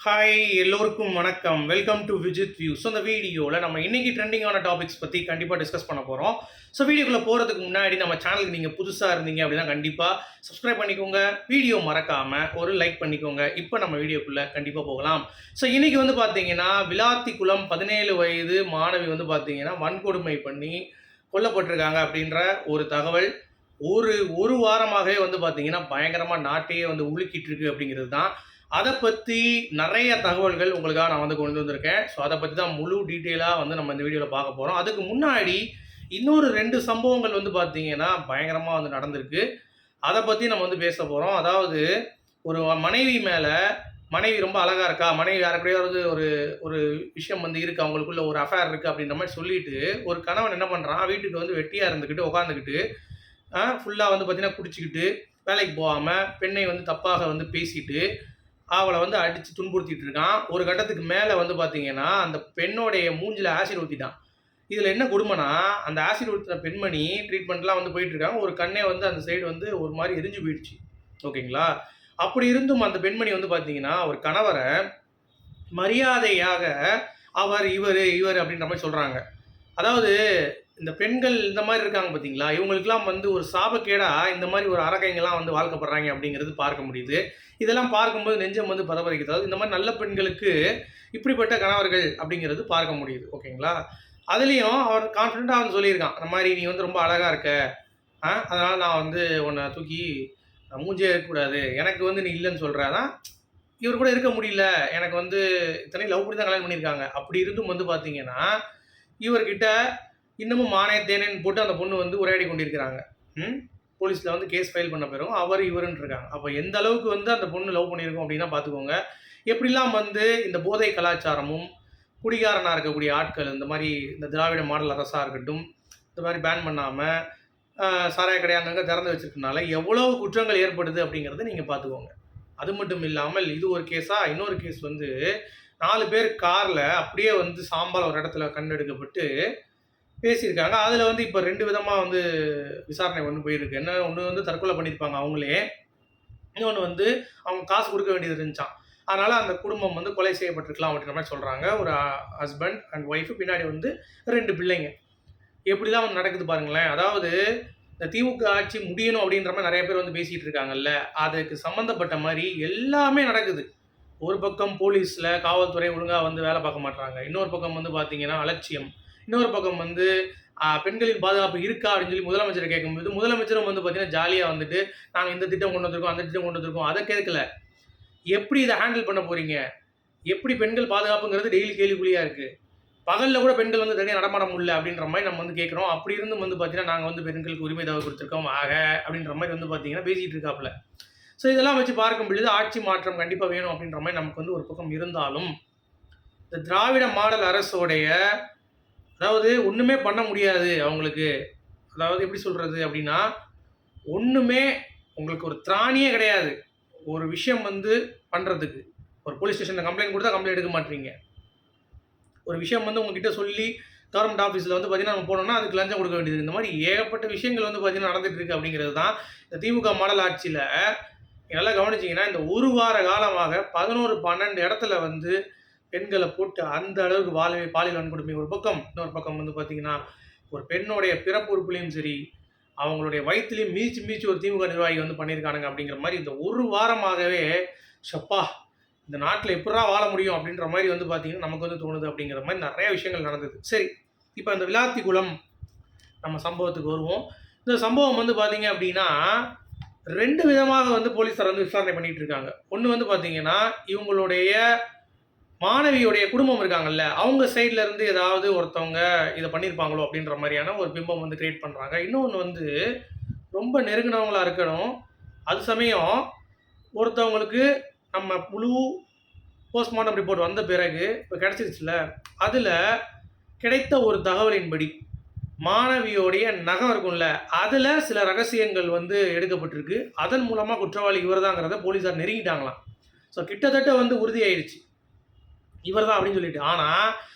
Hi எல்லோருக்கும் வணக்கம். Welcome to Vijith view. So இந்த வீடியோவில் நம்ம இன்றைக்கி ட்ரெண்டிங்கான டாபிக்ஸ் பற்றி கண்டிப்பாக டிஸ்கஸ் பண்ண போகிறோம். ஸோ வீடியோக்குள்ளே போகிறதுக்கு முன்னாடி நம்ம சேனலுக்கு நீங்கள் புதுசாக இருந்தீங்க அப்படின்னா கண்டிப்பாக சப்ஸ்கிரைப் பண்ணிக்கோங்க. வீடியோ மறக்காமல் ஒரு லைக் பண்ணிக்கோங்க. இப்போ நம்ம வீடியோக்குள்ளே கண்டிப்பாக போகலாம். ஸோ இன்றைக்கி வந்து பார்த்தீங்கன்னா விளாத்திக்குளம் 17 வயது மாணவி வந்து பார்த்தீங்கன்னா வன்கொடுமை பண்ணி கொல்லப்பட்டிருக்காங்க அப்படின்ற ஒரு தகவல் ஒரு வாரமாகவே வந்து பார்த்தீங்கன்னா பயங்கரமாக நாட்டையே வந்து உலுக்கிட்டு இருக்கு அப்படிங்கிறது தான். அதை பற்றி நிறைய தகவல்கள் உங்களுக்காக நான் வந்து கொண்டு வந்திருக்கேன். ஸோ அதை பற்றி தான் முழு டீட்டெயிலாக வந்து நம்ம இந்த வீடியோவில் பார்க்க போகிறோம். அதுக்கு முன்னாடி இன்னொரு 2 சம்பவங்கள் வந்து பார்த்தீங்கன்னா பயங்கரமாக வந்து நடந்திருக்கு. அதை பற்றி நம்ம வந்து பேச போகிறோம். அதாவது ஒரு மனைவி மேலே மனைவி ரொம்ப அழகாக இருக்கா, மனைவி யாருக்கூடையாவது ஒரு ஒரு விஷயம் வந்து இருக்குது, அவங்களுக்குள்ள ஒரு அஃபேர் இருக்குது அப்படின்ற மாதிரி சொல்லிட்டு ஒரு கணவன் என்ன பண்ணுறான், வீட்டுக்கு வந்து வெட்டியாக இருந்துக்கிட்டு உட்காந்துக்கிட்டு ஃபுல்லாக வந்து பார்த்தீங்கன்னா குடிச்சிக்கிட்டு வேலைக்கு போகாமல் பெண்ணை வந்து தப்பாக வந்து பேசிட்டு அவளை வந்து அடித்து துன்புறுத்திட்டு இருக்கான். ஒரு கட்டத்துக்கு மேலே வந்து பார்த்தீங்கன்னா அந்த பெண்ணோடைய மூஞ்சில் ஆசிட் ஊற்றிட்டான். இதில் என்ன கொடுமைனா, அந்த ஆசிட் ஊற்றின பெண்மணி ட்ரீட்மெண்ட்லாம் வந்து போயிட்டுருக்காங்க. ஒரு கண்ணே வந்து அந்த சைடு வந்து ஒரு மாதிரி எரிஞ்சு போயிடுச்சு. ஓகேங்களா? அப்படி இருந்தும் அந்த பெண்மணி வந்து பார்த்தீங்கன்னா ஒரு கணவரை மரியாதையாக அவர் இவர் இவர் அப்படின்ற மாதிரி சொல்கிறாங்க. அதாவது இந்த பெண்கள் இந்த மாதிரி இருக்காங்க பார்த்தீங்களா, இவங்களுக்கெல்லாம் வந்து ஒரு சாபக்கேடா இந்த மாதிரி ஒரு அரக்கைங்கெல்லாம் வந்து வாழ்க்கப்படுறாங்க அப்படிங்கிறது பார்க்க முடியுது. இதெல்லாம் பார்க்கும்போது நெஞ்சம் வந்து பதபதைக்குது. அதாவது இந்த மாதிரி நல்ல பெண்களுக்கு இப்படிப்பட்ட கணவர்கள் அப்படிங்கிறது பார்க்க முடியுது. ஓகேங்களா? அதுலேயும் அவர் கான்ஃபிடென்ட்டாக வந்து சொல்லியிருக்கான், அந்த மாதிரி நீ வந்து ரொம்ப அழகாக இருக்க, அதனால் நான் வந்து உன்னை தூக்கி மூஞ்சே இருக்கக்கூடாது, எனக்கு வந்து நீ இல்லைன்னு சொல்கிறேன்னா இவர் கூட இருக்க முடியல, எனக்கு வந்து இத்தனை லவ் பண்ணி தான் கல்யாணம் பண்ணியிருக்காங்க. அப்படி இருந்தும் வந்து பார்த்தீங்கன்னா இவர்கிட்ட இன்னமும் மானே தேனேன்னு போட்டு அந்த பொண்ணு வந்து உரையாடி கொண்டிருக்கிறாங்க. போலீஸில் வந்து கேஸ் ஃபைல் பண்ண பிறகும் அவர் இவருன்னு இருக்காங்க. அப்போ எந்த அளவுக்கு வந்து அந்த பொண்ணு லவ் பண்ணியிருக்கோம் அப்படின்னா பார்த்துக்கோங்க. எப்படிலாம் வந்து இந்த போதை கலாச்சாரமும் குடிகாரனாக இருக்கக்கூடிய ஆட்கள், இந்த மாதிரி இந்த திராவிட மாடல் அரசாக இருக்கட்டும், இந்த மாதிரி பேன் பண்ணாமல் சாராய கடை அங்கங்கே திறந்து வச்சிருக்கனால எவ்வளோ குற்றங்கள் ஏற்படுது அப்படிங்கிறத நீங்கள் பார்த்துக்கோங்க. அது மட்டும் இல்லாமல் இது ஒரு கேஸாக, இன்னொரு கேஸ் வந்து 4 பேர் காரில் அப்படியே வந்து சாம்பல் ஒரு இடத்துல கண்டெடுக்கப்பட்டு பேசியிருக்காங்க. அதில் வந்து இப்போ 2 விதமாக வந்து விசாரணை வந்து போயிருக்கு. என்ன, ஒன்று வந்து தற்கொலை பண்ணியிருப்பாங்க அவங்களே, இன்னொன்று வந்து அவங்க காசு கொடுக்க வேண்டியது இருந்துச்சான். அதனால் அந்த குடும்பம் வந்து கொலை செய்யப்பட்டிருக்கலாம் அப்படின்ற மாதிரி சொல்கிறாங்க. ஒரு ஹஸ்பண்ட் அண்ட் ஒய்ஃபு, பின்னாடி வந்து 2 பிள்ளைங்க. எப்படிலாம் வந்து நடக்குது பாருங்களேன். அதாவது இந்த திமுக ஆட்சி முடியணும் அப்படின்ற மாதிரி நிறைய பேர் வந்து பேசிகிட்டு இருக்காங்கல்ல, அதுக்கு சம்மந்தப்பட்ட மாதிரி எல்லாமே நடக்குது. ஒரு பக்கம் போலீஸில் காவல்துறை ஒழுங்காக வந்து வேலை பார்க்க மாட்டாங்க, இன்னொரு பக்கம் வந்து பார்த்தீங்கன்னா அலட்சியம், இன்னொரு பக்கம் வந்து பெண்களின் பாதுகாப்பு இருக்கா அப்படின்னு சொல்லி முதலமைச்சரை கேட்கும்போது முதலமைச்சரும் வந்து பார்த்தீங்கன்னா ஜாலியாக வந்துட்டு நாங்கள் இந்த திட்டம் கொண்டு வந்திருக்கோம், அந்த திட்டம் கொண்டு வந்திருக்கோம், அதை கேட்கல. எப்படி இதை ஹேண்டில் பண்ண போகிறீங்க, எப்படி பெண்கள் பாதுகாப்புங்கிறது டெய்லி கேள்விக்குறியாக இருக்குது. பகலில் கூட பெண்கள் வந்து தனியாக நடமாட முடியல அப்படின்ற மாதிரி நம்ம வந்து கேட்குறோம். அப்படி இருந்தும் வந்து பார்த்தீங்கன்னா நாங்கள் வந்து பெண்களுக்கு உரிமை தகவல் கொடுத்துருக்கோம் அப்படின்ற மாதிரி வந்து பார்த்தீங்கன்னா பேசிகிட்டு இருக்காப்புல. ஸோ இதெல்லாம் வச்சு பார்க்கும் பொழுது ஆட்சி மாற்றம் கண்டிப்பாக வேணும் அப்படின்ற மாதிரி நமக்கு வந்து ஒரு பக்கம் இருந்தாலும், இந்த திராவிட மாடல் அரசோடைய, அதாவது ஒன்றுமே பண்ண முடியாது அவங்களுக்கு, அதாவது எப்படி சொல்கிறது அப்படின்னா, ஒன்றுமே உங்களுக்கு ஒரு திராணியே கிடையாது ஒரு விஷயம் வந்து பண்ணுறதுக்கு. ஒரு போலீஸ் ஸ்டேஷனில் கம்ப்ளைண்ட் கொடுத்தா கம்ப்ளைண்ட் எடுக்க மாட்டீங்க. ஒரு விஷயம் வந்து உங்ககிட்ட சொல்லி கவர்மெண்ட் ஆஃபீஸில் வந்து பார்த்தீங்கன்னா நம்ம போனோம்னா அதுக்கு லஞ்சம் கொடுக்க வேண்டியது. இந்த மாதிரி ஏகப்பட்ட விஷயங்கள் வந்து பார்த்தீங்கன்னா நடந்துட்டு இருக்கு அப்படிங்கிறது தான் இந்த திமுக மாடல் ஆட்சியில். நல்லா கவனிச்சிங்கன்னா இந்த ஒரு வார காலமாக 11, 12 இடத்துல வந்து பெண்களை போட்டு அந்த அளவுக்கு பாலியல் வன்கொடுமை ஒரு பக்கம், இன்னொரு பக்கம் வந்து பார்த்தீங்கன்னா ஒரு பெண்ணுடைய பிறப்பு உறுப்புலையும் சரி, அவங்களுடைய வயிற்றுலையும் மீச்சு ஒரு திமுக நிர்வாகி வந்து பண்ணியிருக்கானுங்க அப்படிங்கிற மாதிரி இந்த ஒரு வாரமாகவே ஷப்பா இந்த நாட்டில் எப்படா வாழ முடியும் அப்படின்ற மாதிரி வந்து பார்த்தீங்கன்னா நமக்கு வந்து தோணுது. அப்படிங்கிற மாதிரி நிறைய விஷயங்கள் நடந்தது. சரி, இப்போ இந்த விளாத்திக்குளம் நம்ம சம்பவத்துக்கு வருவோம். இந்த சம்பவம் வந்து பார்த்தீங்க அப்படின்னா 2 விதமாக வந்து போலீஸார் வந்து விசாரணை பண்ணிட்டு இருக்காங்க. ஒன்று வந்து பார்த்தீங்கன்னா இவங்களுடைய மாணவியுடைய குடும்பம் இருக்காங்கல்ல, அவங்க சைடில் இருந்து ஏதாவது ஒருத்தவங்க இதை பண்ணியிருப்பாங்களோ அப்படின்ற மாதிரியான ஒரு பிம்பம் வந்து கிரியேட் பண்ணுறாங்க. இன்னொன்று வந்து ரொம்ப நெருங்கினவங்களாக இருக்கணும். அது சமயம் ஒருத்தவங்களுக்கு நம்ம முழு போஸ்ட்மார்ட்டம் ரிப்போர்ட் வந்த பிறகு இப்போ கிடச்சிருச்சுல, அதில் கிடைத்த ஒரு தகவலின்படி மாணவியோடைய நகம் இருக்கும்ல, அதில் சில ரகசியங்கள் வந்து எடுக்கப்பட்டிருக்கு. அதன் மூலமாக குற்றவாளி இவர் தாங்கிறத போலீஸார் நெருங்கிட்டாங்களாம். ஸோ கிட்டத்தட்ட வந்து உறுதியாயிடுச்சு இவர் தான் அப்படின்னு சொல்லிட்டு. ஆனால்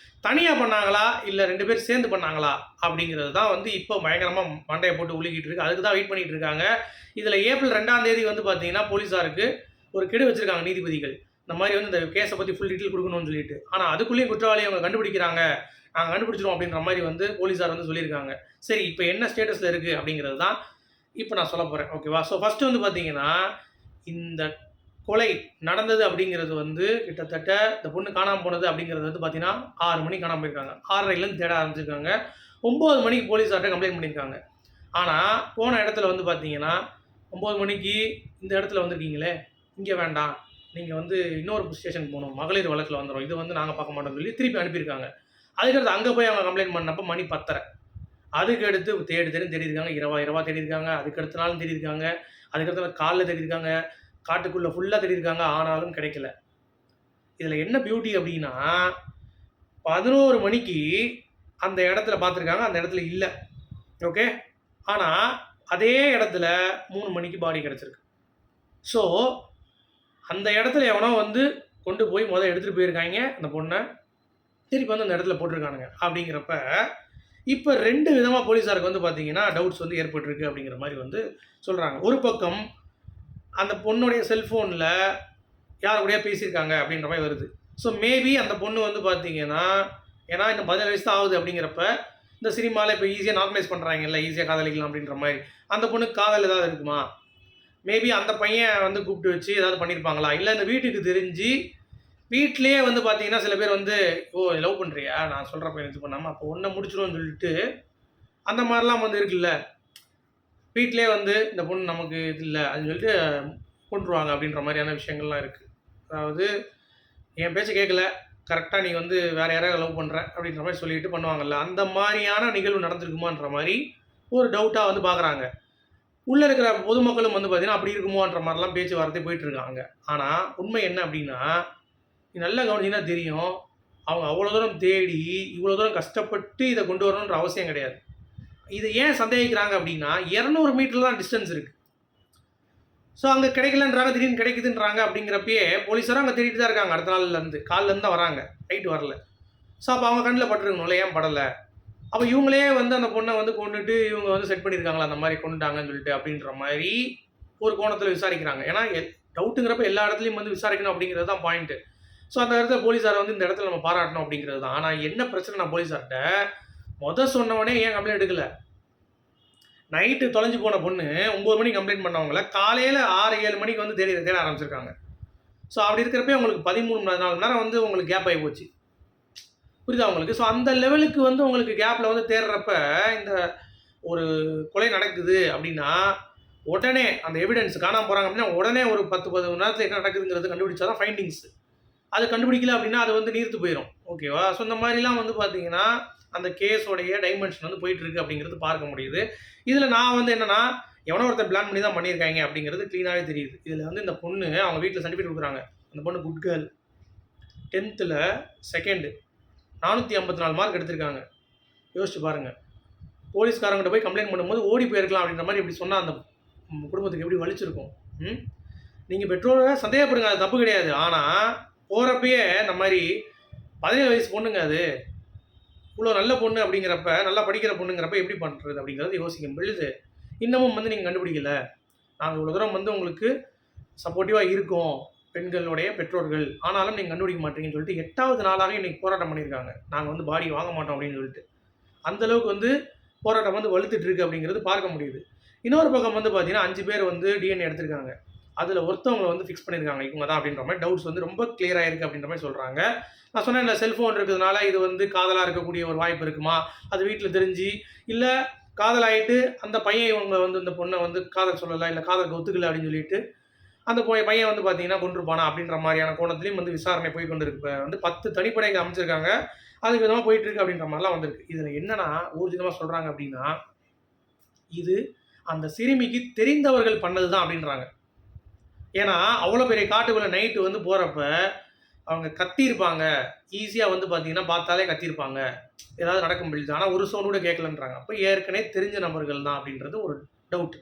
தனியாக பண்ணாங்களா இல்லை 2 பேர் சேர்ந்து பண்ணாங்களா அப்படிங்கிறது தான் வந்து இப்போ பயங்கரமாக மண்டையை போட்டு உலுக்கிட்டு இருக்கு. அதுக்கு தான் வெயிட் பண்ணிட்டு இருக்காங்க. இதில் ஏப்ரல் 2ஆம் தேதி வந்து பார்த்தீங்கன்னா போலீஸாருக்கு ஒரு கெடு வச்சுருக்காங்க நீதிபதிகள். இந்த மாதிரி வந்து இந்த கேஸை பற்றி ஃபுல் டீட்டெயில் கொடுக்கணும்னு சொல்லிட்டு. ஆனால் அதுக்குள்ளேயும் குற்றவாளியை அவங்க கண்டுபிடிக்கிறாங்க, நாங்கள் கண்டுபிடிச்சிருவோம் அப்படின்ற மாதிரி வந்து போலீஸார் வந்து சொல்லியிருக்காங்க. சரி, இப்போ என்ன ஸ்டேட்டஸில் இருக்குது அப்படிங்கிறது தான் இப்போ நான் சொல்ல போகிறேன். ஓகேவா? ஸோ ஃபஸ்ட்டு வந்து பார்த்தீங்கன்னா, இந்த கொலை நடந்தது அப்படிங்கிறது வந்து கிட்டத்தட்ட இந்த பொண்ணு காணாமல் போனது அப்படிங்கிறது வந்து பார்த்தீங்கன்னா 6 மணிக்கு காணாமல் போயிருக்காங்க. 6:30லேருந்து தேட ஆரம்பிச்சிருக்காங்க. 9 மணிக்கு போலீஸார்ட்ட கம்ப்ளைண்ட் பண்ணியிருக்காங்க. ஆனால் போன இடத்துல வந்து பார்த்தீங்கன்னா 9 மணிக்கு இந்த இடத்துல வந்திருக்கீங்களே, இங்கே வேண்டாம், நீங்கள் வந்து இன்னொரு ஸ்டேஷனுக்கு போகணும், மகளிர் வழக்கில் வந்துடும், இது வந்து நாங்கள் பார்க்க மாட்டோம்னு சொல்லி திருப்பி அனுப்பியிருக்காங்க. அதுக்கடுத்து அங்கே போய் அவங்க கம்ப்ளைண்ட் பண்ணப்போ மணி 10:30. அதுக்கடுத்து தேடிருக்காங்க, இரவா தேடிருக்காங்க, அதுக்கடுத்த நாளும் தேடிருக்காங்க, அதுக்கடுத்த நாள் காலைல தேடிருக்காங்க, காட்டுக்குள்ளே ஃபுல்லாக தேடிருக்காங்க, ஆனாலும் கிடைக்கல. இதில் என்ன பியூட்டி அப்படின்னா, 11 மணிக்கு அந்த இடத்துல பார்த்துருக்காங்க, அந்த இடத்துல இல்லை. ஓகே. ஆனால் அதே இடத்துல 3 மணிக்கு பாடி கிடச்சிருக்கு. ஸோ அந்த இடத்துல எவனோ வந்து கொண்டு போய் எடுத்துகிட்டு போயிருக்காங்க அந்த பொண்ணை, திருப்பி வந்து அந்த இடத்துல போட்டிருக்கானுங்க. அப்படிங்கிறப்ப இப்போ 2 விதமாக போலீஸாருக்கு வந்து பார்த்தீங்கன்னா டவுட்ஸ் வந்து ஏற்பட்டிருக்கு அப்படிங்கிற மாதிரி வந்து சொல்கிறாங்க. ஒரு பக்கம் அந்த பொண்ணுடைய செல்ஃபோனில் யார் கூடயா பேசியிருக்காங்க அப்படின்ற மாதிரி வருது. ஸோ மேபி அந்த பொண்ணு வந்து பார்த்தீங்கன்னா, ஏன்னா இன்னும் 17 வயசு தான் ஆகுது அப்படிங்கிறப்ப, இந்த சினிமாவில் இப்போ ஈஸியாக நார்மலைஸ் பண்ணுறாங்கல்ல, ஈஸியாக காதலிக்கலாம் அப்படின்ற மாதிரி, அந்த பொண்ணுக்கு காதல் ஏதாவது இருக்குமா? மேபி அந்த பையன் வந்து கூப்பிட்டு வச்சு ஏதாவது பண்ணியிருப்பாங்களா? இல்லை இந்த வீட்டுக்கு தெரிஞ்சு வீட்டிலேயே வந்து பார்த்தீங்கன்னா சில பேர் வந்து, ஓ லவ் பண்ணுறியா, நான் சொல்கிற பையன் இது பண்ணாமல் அப்போ ஒன்றை முடிச்சிடும்னு சொல்லிட்டு அந்த மாதிரிலாம் வந்து இருக்குல்ல, வீட்டிலே வந்து இந்த பொண்ணு நமக்கு இது இல்லை அப்படின்னு சொல்லிட்டு கொண்டுருவாங்க அப்படின்ற மாதிரியான விஷயங்கள்லாம் இருக்குது. அதாவது என் பேச்சை கேட்கல, கரெக்டாக நீ வந்து வேறு யாராவது லவ் பண்ணுற அப்படின்ற மாதிரி சொல்லிட்டு பண்ணுவாங்கல்ல, அந்த மாதிரியான நிகழ்வு நடந்திருக்குமான்ற மாதிரி ஒரு டவுட்டாக வந்து பார்க்குறாங்க. உள்ளே இருக்கிற பொதுமக்களும் வந்து பார்த்தீங்கன்னா அப்படி இருக்குமோன்ற மாதிரிலாம் பேச்சுவார்த்தை போயிட்டுருக்காங்க. ஆனால் உண்மை என்ன அப்படின்னா, நீ நல்லா கவனிச்சிங்கன்னா தெரியும், அவங்க அவ்வளோ தூரம் தேடி இவ்வளோ தூரம் கஷ்டப்பட்டு இதை கொண்டு வரணுன்ற அவசியம் கிடையாது. இதை ஏன் சந்தேகிக்கிறாங்க அப்படின்னா, 200 மீட்டர் தான் டிஸ்டன்ஸ் இருக்குது. ஸோ அங்கே கிடைக்கலன்றாங்க, திடீர்னு கிடைக்குதுன்றாங்க. அப்படிங்கிறப்பயே போலீஸாரும் அங்கே தேடிட்டு தான் இருக்காங்க. அடுத்த நாள்லேருந்து காலிலேருந்து தான் வராங்க, நைட்டு வரல. ஸோ அப்போ அவங்க கண்ணில் பட்டுருக்கணும்ல, ஏன் படலை? அப்போ இவங்களே வந்து அந்த பொண்ணை வந்து கொண்டுட்டு இவங்க வந்து செட் பண்ணியிருக்காங்களா, அந்த மாதிரி கொண்டுட்டாங்கன்னு சொல்லிட்டு அப்படின்ற மாதிரி ஒரு கோணத்தில் விசாரிக்கிறாங்க. ஏன்னா டவுட்டுங்கிறப்ப எல்லா இடத்துலையும் வந்து விசாரிக்கணும் அப்படிங்கிறது தான் பாயிண்ட்டு. ஸோ அந்த இடத்துல போலீஸாரை வந்து இந்த இடத்துல நம்ம பாராட்டணும் அப்படிங்கிறது தான். ஆனால் என்ன பிரச்சனை, நான் போலீஸார்கிட்ட சொன்னவனே ஏன் கம்ப்ளைண்ட் எடுக்கலை? நைட்டு தொலைஞ்சு போன பொண்ணு 9 மணிக்கு கம்ப்ளைண்ட் பண்ணவங்கள காலையில் 6-7 மணிக்கு வந்து தேட ஆரம்பிச்சிருக்காங்க. ஸோ அப்படி இருக்கிறப்ப உங்களுக்கு 13-14 மணி நேரம் வந்து உங்களுக்கு கேப் ஆகி போச்சு. புரியுதா உங்களுக்கு? ஸோ அந்த லெவலுக்கு வந்து உங்களுக்கு கேப்பில் வந்து தேடுறப்ப இந்த ஒரு கொலை நடக்குது அப்படின்னா, உடனே அந்த எவிடன்ஸ் காணாமல் போகிறாங்க அப்படின்னா உடனே ஒரு 10-15 மணி நேரத்தில் என்ன நடக்குதுங்கிறது கண்டுபிடிச்சா தான் ஃபைண்டிங்ஸ். அது கண்டுபிடிக்கல அப்படின்னா அது வந்து நீர்த்து போயிடும். ஓகேவா? ஸோ இந்த மாதிரிலாம் வந்து பார்த்தீங்கன்னா அந்த கேஸோடைய டைமென்ஷன் வந்து போயிட்டுருக்கு அப்படிங்கிறது பார்க்க முடியுது. இதில் நான் வந்து என்னென்னா, எவனோ ஒருத்தர் பிளான் பண்ணி தான் பண்ணியிருக்காங்க அப்படிங்கிறது க்ளீனாகவே தெரியுது. இதில் வந்து இந்த பொண்ணு அவங்க வீட்டில் சர்டிஃபிகேட் கொடுக்குறாங்க. அந்த பொண்ணு good girl, 10th second 454 mark எடுத்திருக்காங்க. யோசிச்சு பாருங்கள். போலீஸ்காரங்கிட்ட போய் கம்ப்ளைண்ட் பண்ணும்போது ஓடி போயிருக்கலாம் அப்படின்ற மாதிரி இப்படி சொன்னால் அந்த குடும்பத்துக்கு எப்படி வலிச்சிருக்கும்? நீங்கள் பெற்றோரை சந்தேகப்படுங்க, அது தப்பு கிடையாது. ஆனால் போகிறப்பயே இந்த மாதிரி 17 வயசு பொண்ணுங்க, அது இவ்வளோ நல்ல பொண்ணு அப்படிங்கிறப்ப, நல்லா படிக்கிற பொண்ணுங்கிறப்ப எப்படி பண்ணுறது அப்படிங்கிறது யோசிக்கும் பொழுது, இன்னமும் வந்து நீங்கள் கண்டுபிடிக்கல, நாங்கள் இவ்வளோ தூரம் வந்து உங்களுக்கு சப்போர்ட்டிவாக இருக்கோம் பெண்களுடைய பெற்றோர்கள், ஆனாலும் நீங்கள் கண்டுபிடிக்க மாட்டீங்கன்னு சொல்லிட்டு 8வது நாளாக இன்றைக்கி போராட்டம் பண்ணியிருக்காங்க. நாங்கள் வந்து பாடி வாங்க மாட்டோம் அப்படின்னு சொல்லிட்டு. அந்தளவுக்கு வந்து போராட்டம் வந்து வலுத்துட்டு இருக்கு அப்படிங்கிறது பார்க்க முடியுது. இன்னொரு பக்கம் வந்து பார்த்தீங்கன்னா 5 பேர் வந்து டிஎன்ஏ எடுத்திருக்காங்க. அதில் ஒருத்தவங்க வந்து ஃபிக்ஸ் பண்ணியிருக்காங்க, இவங்க தான் அப்படின்ற மாதிரி டவுட்ஸ் வந்து ரொம்ப கிளியராக இருக்குது அப்படின்ற மாதிரி சொல்கிறாங்க. நான் சொன்னேன் இல்லை, செல்ஃபோன் இருக்கிறதுனால இது வந்து காதலாக இருக்கக்கூடிய ஒரு வாய்ப்பு இருக்குமா? அது வீட்டில் தெரிஞ்சு, இல்லை காதலாகிட்டு அந்த பையன் இவங்க வந்து இந்த பொண்ணை வந்து காதல் சொல்லலை, இல்லை காதலுக்கு ஒத்துக்கலை அப்படின்னு சொல்லிட்டு அந்த பையன் வந்து பார்த்தீங்கன்னா கொண்டிருப்பானா அப்படின்ற மாதிரியான கோணத்துலையும் வந்து விசாரணை போய் கொண்டு இருக்கு. இப்போ வந்து 10 தனிப்படைகள் அமைச்சிருக்காங்க, அதுக்கு விதமாக போயிட்டு இருக்கு அப்படின்ற மாதிரிலாம் வந்திருக்கு. இதில் என்னன்னா ஊர்ஜிதமாக சொல்கிறாங்க அப்படின்னா, இது அந்த சிறுமிக்கு தெரிந்தவர்கள் பண்ணது தான் அப்படின்றாங்க. ஏன்னா அவ்வளோ பெரிய காட்டுக்குள்ளே நைட்டு வந்து போகிறப்ப அவங்க கத்தியிருப்பாங்க, ஈஸியாக வந்து பார்த்தீங்கன்னா பார்த்தாலே கத்தியிருப்பாங்க, ஏதாவது நடக்க முடியுது. ஆனால் ஒரு சவுண்ட் கூட கேட்கலன்றாங்க. அப்போ ஏற்கனவே தெரிஞ்ச நபர்கள் தான் அப்படின்றது ஒரு டவுட்.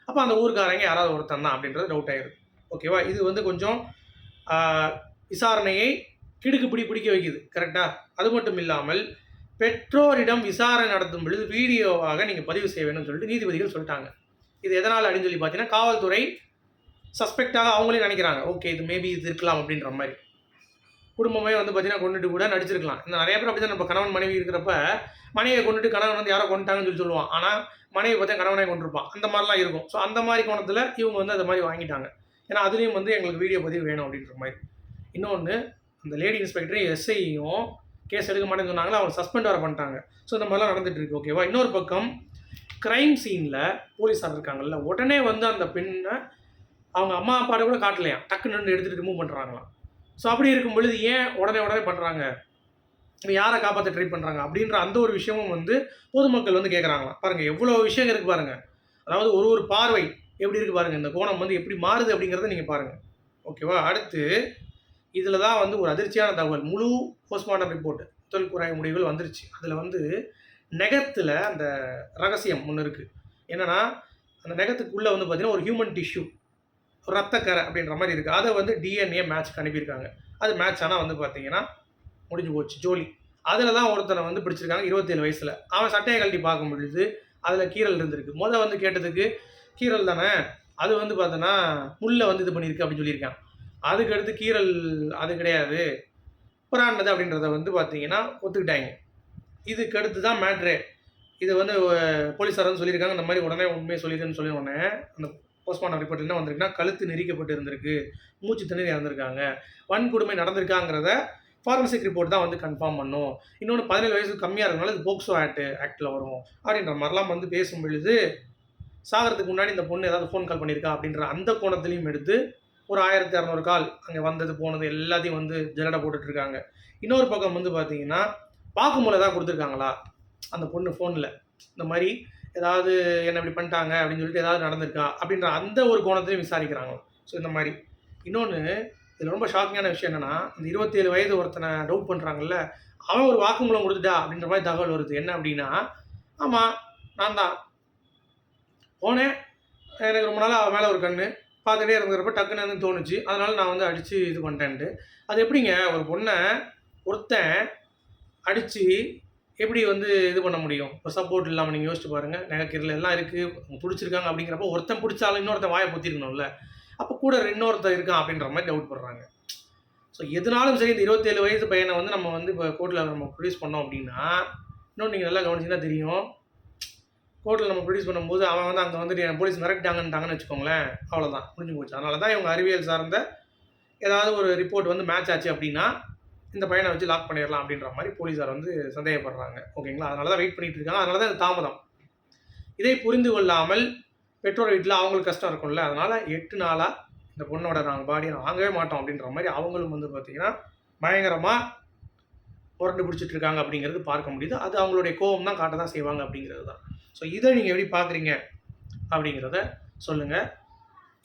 அப்போ அந்த ஊருக்காரங்க யாராவது ஒருத்தன் தான் அப்படின்றது டவுட் ஆயிடுது. ஓகேவா? இது வந்து கொஞ்சம் விசாரணையை கிடுக்குப்பிடி பிடிக்க வைக்குது. கரெக்டாக? அது மட்டும் இல்லாமல் பெற்றோரிடம் விசாரணை நடத்தும் பொழுது வீடியோவாக நீங்கள் பதிவு செய்ய வேணும்னு சொல்லிட்டு நீதிபதிகள் சொல்லிட்டாங்க. இது எதனால் அப்படின்னு சொல்லி பார்த்தீங்கன்னா, காவல்துறை சஸ்பெக்டாக அவங்களே நினைக்கிறாங்க. ஓகே இது மேபி இது இருக்கலாம் அப்படின்ற மாதிரி. குடும்பமே வந்து பார்த்தீங்கன்னா கொண்டுட்டு கூட நடிச்சிருக்கலாம். இந்த நிறைய பேர் அப்படி தான் நம்ம கணவன் மனைவி இருக்கிறப்ப, மனைவியை கொண்டுட்டு கணவன் வந்து யாரோ கொண்டுட்டாங்கன்னு சொல்லுவான். ஆனால் மனைவி பார்த்தா கணவனே கொண்டிருப்பான். அந்த மாதிரிலாம் இருக்கும். ஸோ அந்த மாதிரி கோணத்தில் இவங்க வந்து அந்த மாதிரி வாங்கிட்டாங்க. ஏன்னா அதுலேயும் வந்து எங்களுக்கு வீடியோ பதிவு வேணும் அப்படின்ற மாதிரி. இன்னொன்று அந்த லேடி இன்ஸ்பெக்டரையும் எஸ்ஐயும் கேஸ் எடுக்க மாட்டேன்னு சொன்னாங்களா, அவங்க சஸ்பெண்ட் வர பண்ணிட்டாங்க. ஸோ இந்த மாதிரிலாம் நடந்துட்டு இருக்கு. ஓகேவா? இன்னொரு பக்கம் க்ரைம் சீனில் போலீஸார் இருக்காங்கல்ல, உடனே வந்து அந்த பெண்ணை அவங்க அம்மா அப்பாட்ட கூட காட்டலையாம், டக்குன்னு எடுத்துகிட்டு ரிமூவ் பண்ணுறாங்களாம். ஸோ அப்படி இருக்கும் பொழுது ஏன் உடனே பண்ணுறாங்க, யாரை காப்பாற்ற ட்ரை பண்ணுறாங்க அப்படின்ற அந்த ஒரு விஷயமும் வந்து பொதுமக்கள் வந்து கேட்குறாங்களாம். பாருங்கள் எவ்வளோ விஷயம் இருக்குது பாருங்கள். அதாவது ஒரு பார்வை எப்படி இருக்குது பாருங்கள், இந்த கோணம் வந்து எப்படி மாறுது அப்படிங்கிறத நீங்கள் பாருங்கள். ஓகேவா? அடுத்து இதில் தான் வந்து ஒரு அதிர்ச்சியான தகவல். முழு போஸ்ட்மார்ட்டம் ரிப்போர்ட் முதல் குறை முடிவுகள் வந்துருச்சு. அதில் வந்து நெகத்தில் அந்த ரகசியம் ஒன்று இருக்குது. என்னென்னா அந்த நெகத்துக்குள்ளே வந்து பார்த்திங்கன்னா ஒரு ஹியூமன் டிஷ்யூ, ரத்தக்கரை அப்படின்ற மாதிரி இருக்குது. அதை வந்து டிஎன்ஏ மேட்ச்க்கு அனுப்பியிருக்காங்க. அது மேட்ச் ஆனால் வந்து பார்த்தீங்கன்னா முடிஞ்சு போச்சு ஜோலி. அதில் தான் ஒருத்தனை வந்து பிடிச்சிருக்காங்க 27 வயசில். அவன் சட்டையை கழட்டி பார்க்கும் பொழுது அதில் கீரல் இருந்திருக்கு. வந்து கேட்டதுக்கு கீரல் தானே, அது வந்து பார்த்தோன்னா முள்ளை வந்து இது பண்ணியிருக்கு அப்படின்னு சொல்லியிருக்கான். அதுக்கடுத்து கீரல் அது கிடையாது, புறானது அப்படின்றத வந்து பார்த்தீங்கன்னா ஒத்துக்கிட்டாங்க. இதுக்கடுத்து தான் மேட்ரே. இது வந்து போலீஸார் வந்து சொல்லியிருக்காங்க, இந்த மாதிரி உடனே உண்மையை சொல்லிடுன்னு சொல்லி உடனே அந்த போஸ்ட்மார்ட்டம் ரிப்போர்ட் என்ன வந்திருக்குன்னா, கழுத்து நெரிக்கப்பட்டு இருந்திருக்கு, மூச்சு திணறி இறந்துருக்காங்க, வன்கொடுமை நடந்திருக்காங்கிறத ஃபாரன்சிக் ரிப்போர்ட் தான் வந்து கன்ஃபார்ம் பண்ணும். இன்னொன்று 17 வயசுக்கு கம்மியாக இருக்கனால இது போக்சோ ஆக்டில் வரும் அப்படின்ற மாதிரிலாம் வந்து பேசும் பொழுது, சாகிறதுக்கு முன்னாடி இந்த பொண்ணு ஏதாவது ஃபோன் கால் பண்ணியிருக்கா அப்படின்ற அந்த கோணத்துலையும் எடுத்து ஒரு 1600 கால் அங்கே வந்தது போனது எல்லாத்தையும் வந்து ஜல்லடை போட்டுட்ருக்காங்க. இன்னொரு பக்கம் வந்து பார்த்தீங்கன்னா வாக்குமூலம் ஏதாவது கொடுத்துருக்காங்களா அந்த பொண்ணு ஃபோனில், இந்த மாதிரி ஏதாவது என்ன இப்படி பண்ணிட்டாங்க அப்படின்னு சொல்லிட்டு ஏதாவது நடந்திருக்கா அப்படின்ற அந்த ஒரு கோணத்தையும் விசாரிக்கிறாங்க. ஸோ இந்த மாதிரி இன்னொன்று இதில் ரொம்ப ஷாக்கிங்கான விஷயம் என்னென்னா, இந்த 27 வயது ஒருத்தனை டவுட் பண்ணுறாங்கல்ல, அவன் ஒரு வாக்குமூலம் கொடுத்துட்டா அப்படின்ற மாதிரி தகவல் வருது. என்ன அப்படின்னா, ஆமாம் நான் தான் போனேன், எனக்கு ரொம்ப நாளாக அவன் மேலே ஒரு கண்ணு பார்த்துட்டே இருந்துக்கிறப்ப டக்குன்னு வந்து தோணுச்சு, அதனால் நான் வந்து அடித்து இது பண்ணிட்டேன்ட்டு. அது எப்படிங்க ஒரு பொண்ணை ஒருத்தன் அடித்து எப்படி வந்து இது பண்ண முடியும்? இப்போ சப்போர்ட் இல்லாமல் நீங்கள் யோசிச்சு பாருங்கள். நகைக்கீரல் எல்லாம் இருக்குது, பிடிச்சிருக்காங்க அப்படிங்கிறப்ப ஒருத்தன் பிடிச்சாலும் இன்னொருத்தன் வாயை பொத்திருக்கணும்ல. அப்போ கூட இன்னொருத்தன் இருக்கான் அப்படின்ற மாதிரி டவுட் பண்ணுறாங்க. ஸோ எதுனாலும் சரி இந்த 27 வயது பையனை வந்து நம்ம வந்து இப்போ கோர்ட்டில் நம்ம ப்ரொடியூஸ் பண்ணோம் அப்படின்னா, இன்னொன்று நீங்கள் நல்லா கவனிச்சிங்கன்னா தெரியும், கோர்ட்டில் நம்ம ப்ரொடியூஸ் பண்ணும்போது அவன் வந்து அங்கே வந்துட்டு போலீஸ் மிரட்டாங்கன்னு வச்சுக்கோங்களேன், அவ்வளோதான் முடிஞ்சு போச்சு. அதனால தான் இவங்க அறிவியல் சார்ந்த ஏதாவது ஒரு ரிப்போர்ட் வந்து மேட்ச் ஆச்சு அப்படின்னா இந்த பையனை வச்சு லாக் பண்ணிடலாம் அப்படின்ற மாதிரி போலீஸார் வந்து சந்தேகப்படுறாங்க. ஓகேங்களா? அதனால தான் வெயிட் பண்ணிகிட்டு இருக்காங்க. அதனால தான் இந்த தாமதம். இதை புரிந்து கொள்ளாமல் பெற்றோர் வீட்டில் அவங்களுக்கு கஷ்டம் இருக்கும்ல, அதனால் 8 நாளாக இந்த பொண்ணோட நாங்கள் பாடியை வாங்கவே மாட்டோம் அப்படின்ற மாதிரி அவங்களும் வந்து பார்த்திங்கன்னா பயங்கரமாக புரண்டு பிடிச்சிட்டு இருக்காங்க அப்படிங்கிறது பார்க்க முடியுது. அது அவங்களுடைய கோபம் தான் காட்ட தான் செய்வாங்க அப்படிங்கிறது தான். ஸோ இதை நீங்கள் எப்படி பார்க்குறீங்க அப்படிங்கிறத சொல்லுங்கள்.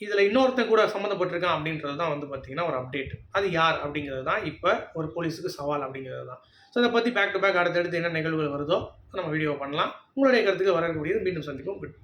இதில் இன்னொருத்தன் கூட சம்மந்தப்பட்டிருக்கான் அப்படின்றது தான் வந்து பார்த்திங்கன்னா ஒரு அப்டேட். அது யார் அப்படிங்கிறது தான் இப்போ ஒரு போலீஸுக்கு சவால் அப்படிங்கிறது தான். ஸோ இதை பற்றி பேக் டு பேக் அடுத்தடுத்து என்ன நிகழ்வுகள் வருதோ நம்ம வீடியோ பண்ணலாம். உங்களுடைய கருத்துக்கு வரக்கூடியது மீண்டும் சந்திப்போம். குட்.